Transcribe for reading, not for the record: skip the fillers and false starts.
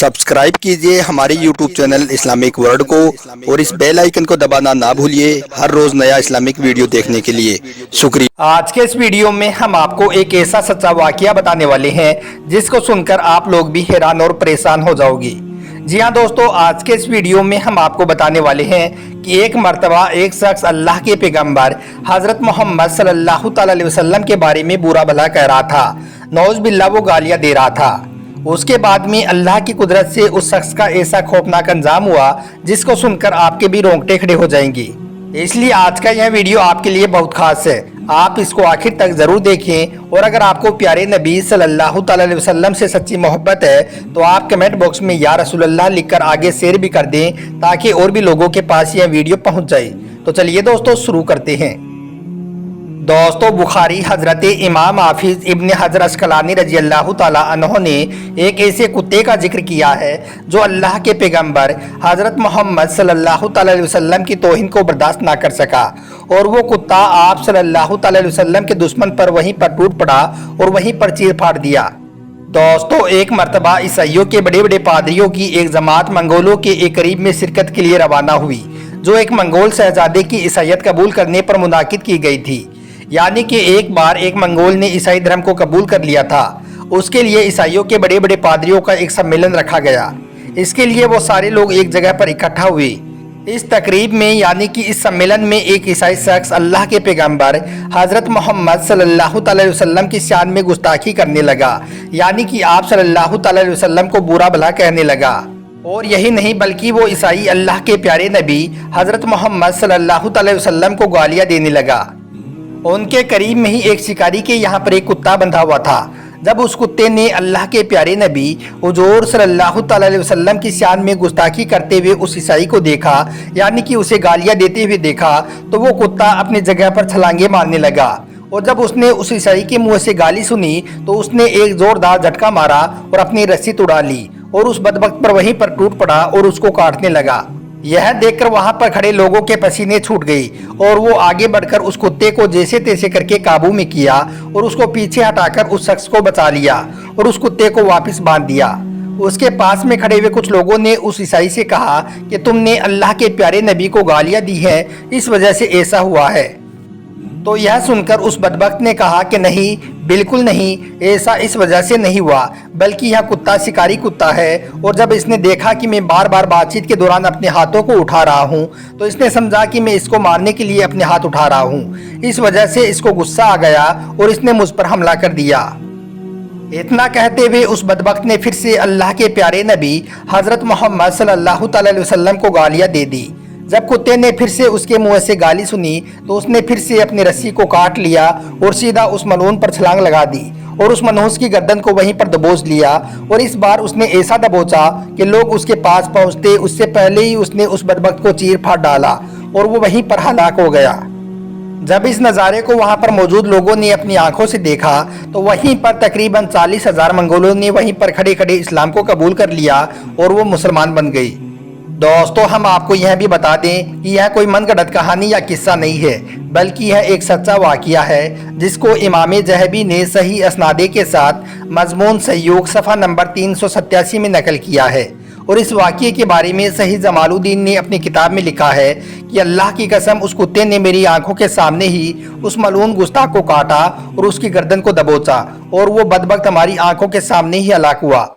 Subscribe कीजिए हमारे YouTube channel Islamic world को और इस बेल आइकन को दबाना ना भूलिए हर रोज नया इस्लामिक वीडियो देखने के लिए। शुक्रिया। आज के इस वीडियो में हम आपको एक ऐसा सच्चा वाकया बताने वाले हैं जिसको सुनकर आप लोग भी हैरान और परेशान हो जाओगी। जी हाँ दोस्तों, आज के इस वीडियो में हम आपको बताने वाले हैं कि एक मर्तबा एक शख्स अल्लाह के पैगंबर हजरत मोहम्मद सल्लल्लाहु अलैहि वसल्लम के बारे में बुरा भला कह रहा था। नौज बिल्ला वो गालियां दे रहा था। उसके बाद में अल्लाह की कुदरत से उस शख्स का ऐसा खौफनाक अंजाम हुआ जिसको सुनकर आपके भी रोंगटे खड़े हो जाएंगे। इसलिए आज का यह वीडियो आपके लिए बहुत खास है, आप इसको आखिर तक जरूर देखें। और अगर आपको प्यारे नबी सल्लल्लाहु अलैहि वसल्लम से सच्ची मोहब्बत है तो आप कमेंट बॉक्स में या रसूल अल्लाह लिखकर आगे शेयर भी कर दें ताकि और भी लोगों के पास यह वीडियो पहुंच जाए। तो चलिए दोस्तों शुरू करते हैं। दोस्तों, बुखारी हजरत इमाम हाफिज इब्न हजर अस्कलानी रजी अल्लाह ताला अन्हो ने एक ऐसे कुत्ते का जिक्र किया है जो अल्लाह के पैगंबर हजरत मोहम्मद सल्लल्लाहु अलैहि वसल्लम की तौहीन को बर्दाश्त ना कर सका और वो कुत्ता आप सल्लल्लाहु अलैहि वसल्लम के दुश्मन पर वहीं पर टूट पड़ा और वहीं पर चीर फाड़ दिया। दोस्तों, एक मर्तबा ईसाइयों के बड़े बड़े पादरियों की एक जमात मंगोलों के एक करीब में शिरकत के लिए रवाना हुई जो एक मंगोल शहजादे की ईसाइयत कबूल करने पर मुनाकिद की गई थी। यानी कि एक बार एक मंगोल ने ईसाई धर्म को कबूल कर लिया था। उसके लिए ईसाइयों के बड़े बड़े पादरियों का एक सम्मेलन रखा गया। इसके लिए वो सारे लोग एक जगह पर इकट्ठा हुए। इस तकरीब में यानी कि इस सम्मेलन में एक ईसाई शख्स अल्लाह के पैगंबर हजरत मोहम्मद सल्लल्लाहु अलैहि वसल्लम की शान में गुस्ताखी करने लगा, यानी कि आप सल्लल्लाहु अलैहि वसल्लम को बुरा भला कहने लगा। और यही नहीं बल्कि वो ईसाई अल्लाह के प्यारे नबी हजरत मोहम्मद सल्लल्लाहु अलैहि वसल्लम को गालियां देने लगा। उनके करीब में ही एक शिकारी के यहाँ पर एक कुत्ता बंधा हुआ था। जब उस कुत्ते ने अल्लाह के प्यारे नबी हुजूर सल्लल्लाहु अलैहि वसल्लम की शान में गुस्ताखी करते हुए उस ईसाई को देखा, यानी कि उसे गालियां देते हुए देखा, तो वो कुत्ता अपनी जगह पर छलांगे मारने लगा। और जब उसने उस ईसाई के मुंह से गाली सुनी तो उसने एक जोरदार झटका मारा और अपनी रस्सी तोड़ा ली और उस बदबख्त पर वहीं पर टूट पड़ा और उसको काटने लगा। यह देखकर वहां पर खड़े लोगों के पसीने छूट गई और वो आगे बढ़कर उस कुत्ते को जैसे तैसे करके काबू में किया और उसको पीछे हटाकर उस शख्स को बचा लिया और उस कुत्ते को वापस बांध दिया। उसके पास में खड़े हुए कुछ लोगों ने उस ईसाई से कहा कि तुमने अल्लाह के प्यारे नबी को गालियां दी है, इस वजह से ऐसा हुआ है। तो यह सुनकर उस बदबख्त ने कहा कि नहीं, बिल्कुल नहीं, ऐसा इस वजह से नहीं हुआ, बल्कि यह कुत्ता शिकारी कुत्ता है। और जब इसने देखा कि मैं बार बार बातचीत के दौरान अपने हाथों को उठा रहा हूं, तो इसने समझा कि मैं इसको मारने के लिए अपने हाथ उठा रहा हूं। इस वजह से इसको गुस्सा आ गया और इसने मुझ पर हमला कर दिया। इतना कहते हुए उस बदबख्त ने फिर से अल्लाह के प्यारे नबी हजरत मोहम्मद सल्लल्लाहु अलैहि वसल्लम को गालियां दे दी। जब कुत्ते ने फिर से उसके मुंह से गाली सुनी तो उसने फिर से अपनी रस्सी को काट लिया और सीधा उस मनून पर छलांग लगा दी और उस मनहूस की गर्दन को वहीं पर दबोच लिया। और इस बार उसने ऐसा दबोचा कि लोग उसके पास पहुंचते उससे पहले ही उसने उस बदबख्त को चीर फाड़ डाला और वो वहीं पर हलाक हो गया। जब इस नज़ारे को वहां पर मौजूद लोगों ने अपनी आंखों से देखा तो वहीं पर तकरीबन 40,000 मंगोलों ने वहीं पर खड़े खड़े इस्लाम को कबूल कर लिया और वो मुसलमान बन गई। दोस्तों, हम आपको यह भी बता दें कि यह कोई मनगढ़ंत कहानी या किस्सा नहीं है, बल्कि यह एक सच्चा वाकया है जिसको इमाम ज़हबी ने सही असनादे के साथ मजमून सयूक सफ़ा नंबर 387 में नकल किया है। और इस वाकये के बारे में सही जमालुद्दीन ने अपनी किताब में लिखा है कि अल्लाह की कसम, उस कुत्ते ने मेरी आंखों के सामने ही उस मलून गुस्ताख को काटा और उसकी गर्दन को दबोचा और वो बदबख्त हमारी आंखों के सामने ही हलाक हुआ।